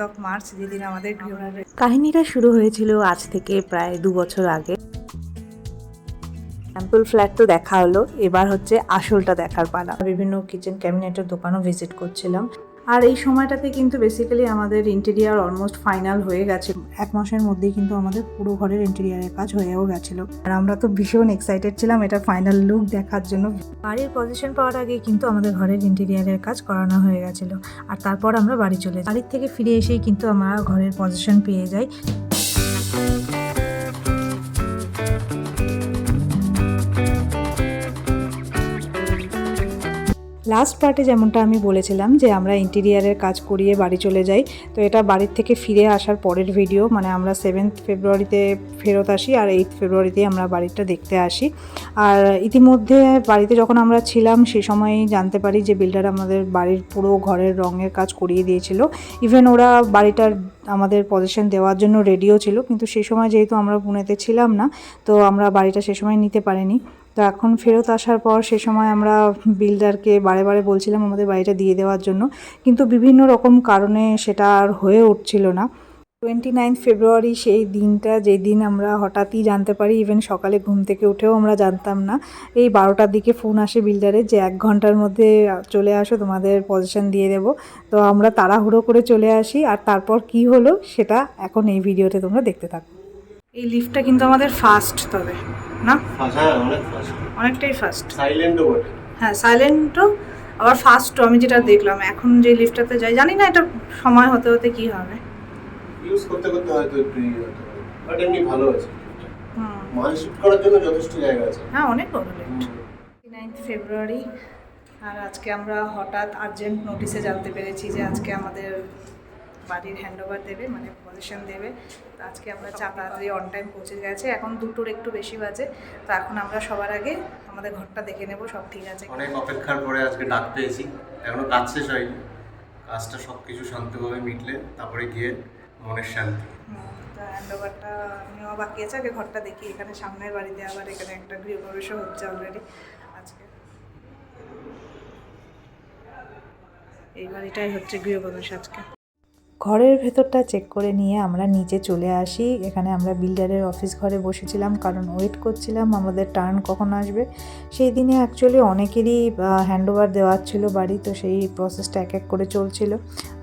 Of March, যেদিন আমাদের কাহিনীটা শুরু হয়েছিল আজ থেকে প্রায় 2 বছর আগে। স্যাম্পল ফ্ল্যাট তো দেখা হলো, এবার হচ্ছে আসলটা দেখার পালা। বিভিন্ন কিচেন ক্যাবিনেটের দোকানও ভিজিট করছিলাম। আর এই সময়টাতে কিন্তু বেসিক্যালি আমাদের ইন্টেরিয়ার অলমোস্ট ফাইনাল হয়ে গেছে। 1 মাসের মধ্যেই কিন্তু আমাদের পুরো ঘরের ইন্টেরিয়ারের কাজ হয়েও গেছিলো। আর আমরা তো ভীষণ এক্সাইটেড ছিলাম এটা ফাইনাল লুক দেখার জন্য। বাড়ির পজিশন পাওয়ার আগে কিন্তু আমাদের ঘরের ইন্টেরিয়ারের কাজ করানো হয়ে গেছিলো। আর তারপর আমরা বাড়ি চলে যাই। বাড়ির থেকে ফিরে এসেই কিন্তু আমরা ঘরের পজিশন পেয়ে যাই। লাস্ট পার্টে যেমনটা আমি বলেছিলাম যে আমরা ইন্টেরিয়ারের কাজ করিয়ে বাড়ি চলে যাই, তো এটা বাড়ির থেকে ফিরে আসার পরের ভিডিও। মানে আমরা 7th ফেব্রুয়ারিতে ফেরত আসি আর 8th ফেব্রুয়ারিতে আমরা বাড়িটা দেখতে আসি। আর ইতিমধ্যে বাড়িতে যখন আমরা ছিলাম সেই সময়ই জানতে পারি যে বিল্ডার আমাদের বাড়ির পুরো ঘরের রঙের কাজ করিয়ে দিয়েছিল। ইভেন ওরা বাড়িটার আমাদের পজিশন দেওয়ার জন্য রেডিও ছিল, কিন্তু সেই সময় যেহেতু আমরা পুনেতে ছিলাম না, তো আমরা বাড়িটা সে সময় নিতে পারিনি। তো এখন ফেরত আসার পর সে সময় আমরা বিল্ডারকে বারে বারে বলছিলাম আমাদের বাড়িটা দিয়ে দেওয়ার জন্য, কিন্তু বিভিন্ন রকম কারণে সেটা আর হয়ে উঠছিল না। 29 ফেব্রুয়ারি সেই দিনটা, যেই দিন আমরা হঠাৎই জানতে পারি, ইভেন সকালে ঘুম থেকে উঠেও আমরা জানতাম না। এই 12টার দিকে ফোন আসে বিল্ডারের যে 1 ঘন্টার মধ্যে চলে আসো, তোমাদের পজিশন দিয়ে দেবো। তো আমরা তাড়াহুড়ো করে চলে আসি, আর তারপর কি হলো সেটা এখন এই ভিডিওতে তোমরা দেখতে থাকো। এই লিফটটা কিন্তু আমাদের ফাস্ট, তবে না অনেকটাই ফাস্ট। সাইলেন্টও বটে। হ্যাঁ, সাইলেন্টও আবার ফাস্টও। আমি যেটা দেখলাম এখন যে লিফটটাতে যাই, জানি না এটা সময় হতে হতে কি হবে, ইউজ করতে করতে হয়তো একটু হতে পারে, বাট এমনি ভালো আছে। মাল শিফট করার জন্য যথেষ্ট জায়গা আছে। হ্যাঁ, অনেক বড় লিফট। 29 ফেব্রুয়ারি, আর আজকে আমরা হঠাৎ আর্জেন্ট নোটিশে জানতে পেরেছি যে আজকে আমাদের বাড়ির হ্যান্ডওভার দেবে, মানে পজিশন দেবে। তো আজকে আমরা তাড়াতাড়ি অন টাইম পৌঁছে গেছে। এখন 2টোর একটু বেশি বাজে। তো এখন আমরা সবার আগে আমাদের ঘরটা দেখে নেব সব ঠিক আছে। অনেক অপেক্ষার পরে আজকে ডাক পেয়েছি। এখনো কাজ শেষ হয়নি, কাজটা সব কিছু শান্তভাবে মিটলে তারপরে গিয়ে মনের শান্তি। তো হ্যান্ডওভারটা নেওয়া বাকি আছে, আগে ঘরটা দেখি। এখানে সামনের বাড়িতে আবার এখানে একটা গৃহপ্রবেশও হচ্ছে অলরেডি আজকে। এই বাড়িটাই হচ্ছে গৃহপ্রবেশ আজকে। ঘরের ভেতরটা চেক করে নিয়ে আমরা নিচে চলে আসি। এখানে আমরা বিল্ডারের অফিস ঘরে বসেছিলাম, কারণ ওয়েট করছিলাম আমাদের টার্ন কখন আসবে। সেই দিনে অ্যাকচুয়ালি অনেকেরই হ্যান্ডওভার দেওয়ার ছিল বাড়ি, তো সেই প্রসেসটা এক এক করে চলছিল।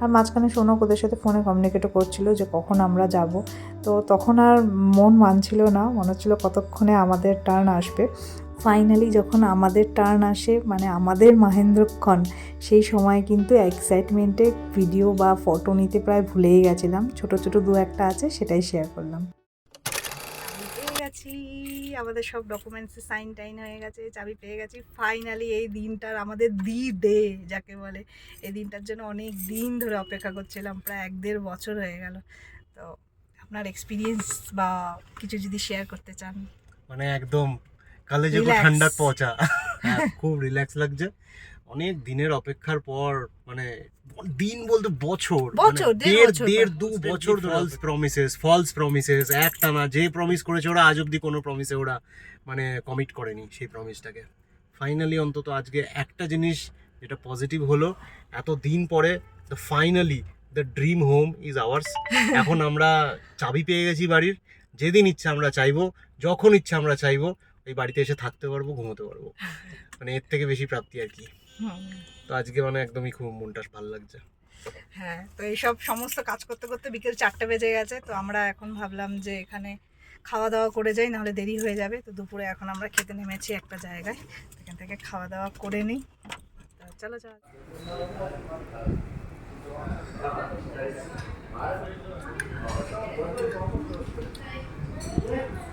আর মাঝখানে শোনক ওদের সাথে ফোনে কমিউনিকেটও করছিল যে কখন আমরা যাব। তো তখন আর মন মানছিল না, মনে হচ্ছিলো কতক্ষণে আমাদের টার্ন আসবে। ফাইনালি যখন আমাদের টার্ন আসে, মানে আমাদের মহেন্দ্রক্ষণ, সেই সময় কিন্তু এক্সাইটমেন্টে ভিডিও বা ফটো নিতে প্রায় ভুলেই গেছিলাম। ছোট ছোট 2-1টা আছে, সেটাই শেয়ার করলাম। পেয়ে গেছি, আমাদের সব ডকুমেন্টসে সাইন টাইন হয়ে গেছে, চাবি পেয়ে গেছি ফাইনালি। এই দিনটার, আমাদের ডে যাকে বলে, এই দিনটার জন্য অনেক দিন ধরে অপেক্ষা করছিলাম, প্রায় 1-1.5 বছর হয়ে গেল। তো আপনার এক্সপিরিয়েন্স বা কিছু যদি শেয়ার করতে চান। মানে একদম কালে যখন ঠান্ডা পচা, খুব রিল্যাক্স লাগছে। অনেক দিনের অপেক্ষার পর, মানে দিন বলতে বছর, দেড় 2 বছর ফলস প্রমিসেস একটানা যে প্রমিস করেছে ওরা, আজ অব্দি কোনো প্রমিসে ওরা মানে কমিট করেনি সেই প্রমিসটাকে। ফাইনালি অন্তত আজকে একটা জিনিস যেটা পজিটিভ হলো, এত দিন পরে finally the dream home is ours. এখন আমরা চাবি পেয়ে গেছি বাড়ির, যেদিন ইচ্ছা আমরা চাইবো, যখন ইচ্ছা আমরা চাইবো এই বাড়িতে এসে থাকতে পারবো, ঘুমোতে পারবো। মানে এর থেকে বেশি প্রাপ্তি আর কি। তো আজকে মানে একদমই খুব মনটা ভালো লাগছে। হ্যাঁ, তো এইসব সমস্ত কাজ করতে করতে বিকেল 4টে বেজে গেছে। তো আমরা এখন ভাবলাম যে এখানে খাওয়া দাওয়া করে যাই, নাহলে দেরি হয়ে যাবে। তো দুপুরে এখন আমরা খেতে নেমেছি একটা জায়গায়, এখান থেকে খাওয়া দাওয়া করে নিই। তো চলো যাও।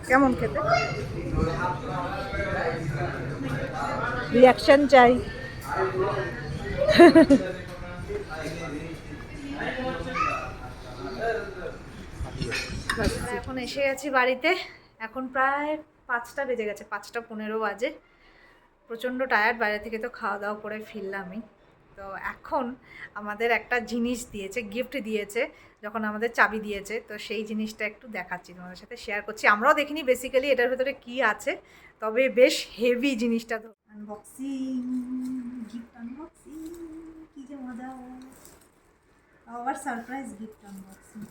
কেমন খেতে? রিয়াকশন চাই। এখন এসে গেছি বাড়িতে। এখন প্রায় 5টা বেজে গেছে, 5টা 15 বাজে। প্রচণ্ড টায়ার্ড, বাইরে থেকে তো খাওয়া দাওয়া করে ফিরলামই। তো এখন আমাদের একটা জিনিস দিয়েছে, গিফট দিয়েছে যখন আমাদের চাবি দিয়েছে। তো সেই জিনিসটা একটু দেখাচ্ছি, তোমাদের সাথে শেয়ার করছি। আমরাও দেখিনি বেসিক্যালি এটার ভেতরে কি আছে, তবে বেশ হেভি জিনিসটা। আনবক্সিং, গিফট আনবক্সিং, কি যে মজা। আবার সারপ্রাইজ গিফট আনবক্সিং।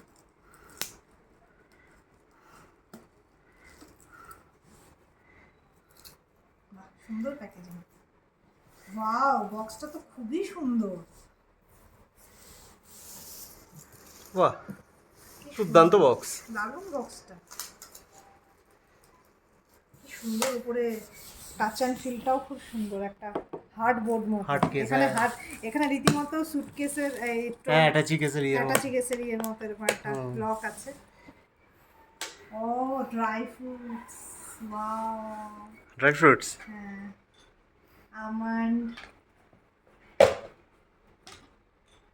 সুন্দর প্যাকেজিং। ওয়াও, বক্সটা তো খুবই সুন্দর। বাহ, দুর্দান্ত বক্স। দারুণ বক্সটা, কি সুন্দর। উপরে টাচ অ্যান্ড ফিলটাও খুব সুন্দর, একটা হার্ড বোর্ড মতো। Hard case, এখানে হ্যাঁ। এখানে রীতিমতো সুটকেসের হ্যাঁ, অ্যাটাচি কেসের ইয়ের মতো এরকম একটা লক আছে। ও, dry fruits. Wow, dry fruits. হ্যাঁ, আমন্ড,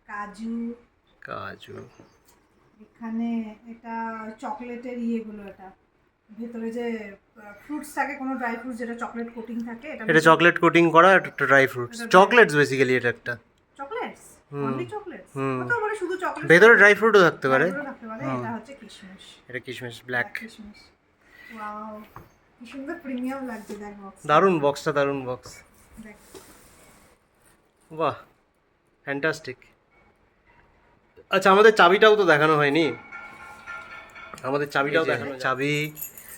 কাজু। কাজু। এখানে এটা চকলেটের ইয়েগুলো, এটা ভেতরে যে ফ্রুটস থাকে, কোনো ড্রাই ফ্রুটস যেটা চকলেট কোটিং থাকে, এটা চকলেট কোটিং করা একটা ড্রাই ফ্রুটস, চকলেটস বেসিক্যালি এটা একটা। Chocolates, only chocolates. হুম। কত বড়, শুধু চকলেট, ভেতরে ড্রাই ফ্রুটও থাকতে পারে। এটা হচ্ছে কিশমিশ। এটা কিশমিশ, ব্ল্যাক কিশমিশ। ওয়াও, কি সুন্দর প্রিমিয়াম লাগছে। দেখ বক্স, দারুণ বক্সটা, দারুণ বক্স। দেখ। বাহ, ফ্যান্টাস্টিক। আচ্ছা, আমাদের চাবিটাও তো দেখানো হয়নি। আমাদের চাবিটাও দেখানো, চাবি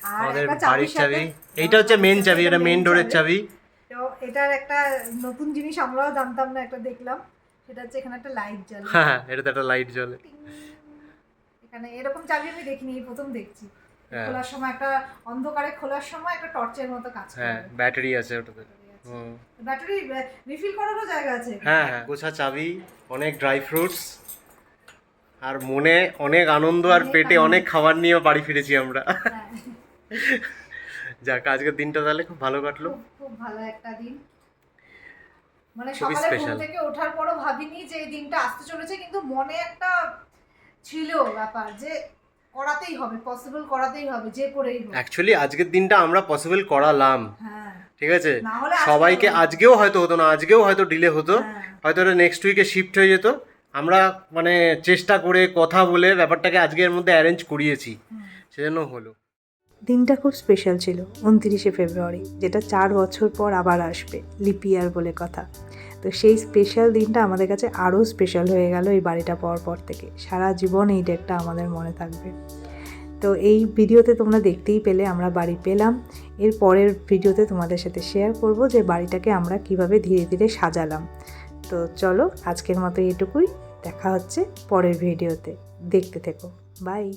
আর আমাদের একটা বাড়ির সাথে- চাবি। এইটা হচ্ছে মেন চাবি, এটা মেন ডোরের চাবি। তো এটার একটা নতুন জিনিস আমরাও জানতাম না, একটা দেখলাম। সেটা হচ্ছে এখানে একটা লাইট জ্বলে। হ্যাঁ, এটাতে একটা লাইট জ্বলে। এখানে এরকম চাবি আমি দেখিনি, এই প্রথম দেখছি। হ্যাঁ। খোলার সময় একটা অন্ধকারে খোলার সময় একটা টর্চের মতো কাজ করে। হ্যাঁ, ব্যাটারি আছে ওটাতে। হুম। ব্যাটারি রিফিল করারও জায়গা আছে। হ্যাঁ হ্যাঁ, গোছা চাবি, অনেক ড্রাই ফ্রুটস, আর মনে অনেক আনন্দ, আর পেটে অনেক খাবার নিয়ে বাড়ি ফিরেছি আমরা। হ্যাঁ। যাক, আজকের দিনটা তাহলে খুব ভালো কাটলো। খুব ভালো একটা দিন। মানে খুবই সকালে ঘুম special। থেকে ওঠার পরও ভাবিনি যে এই দিনটা আসতে চলেছে, কিন্তু মনে একটা ছিল ব্যাপার যে করাতেই হবে, পসিবল করাতেই হবে, যে করেই হোক। অ্যাকচুয়ালি আজকের দিনটা আমরা পসিবল করালাম, হ্যাঁ, ঠিক আছে। না হলে আজকে সবাইকে হতো না। আজকেও হয়তো হতো না, আজকেও হয়তো ডিলে হতো, হ্যাঁ। হয়তো এটা নেক্সট উইকে শিফট হয়ে যেত। আমরা মানে চেষ্টা করে কথা বলে ব্যাপারটাকে আজকের মধ্যে অ্যারেঞ্জ করিয়েছি, সেজন্য হলো। দিনটা খুব স্পেশাল ছিল, 29শে ফেব্রুয়ারি, যেটা 4 বছর পর আবার আসবে, লিপ ইয়ার বলে কথা। তো সেই স্পেশাল দিনটা আমাদের কাছে আরও স্পেশাল হয়ে গেল এই বাড়িটা পাওয়ার পর থেকে। সারা জীবন এই ডেটটা আমাদের মনে থাকবে। তো এই ভিডিওতে তোমরা দেখতেই পেলে আমরা বাড়ি পেলাম। এর পরের ভিডিওতে তোমাদের সাথে শেয়ার করব যে বাড়িটাকে আমরা কিভাবে ধীরে ধীরে সাজালাম। তো চলো, আজকের মতো এটুকুই। দেখা হচ্ছে পরের ভিডিওতে, দেখতে থেকো। বাই।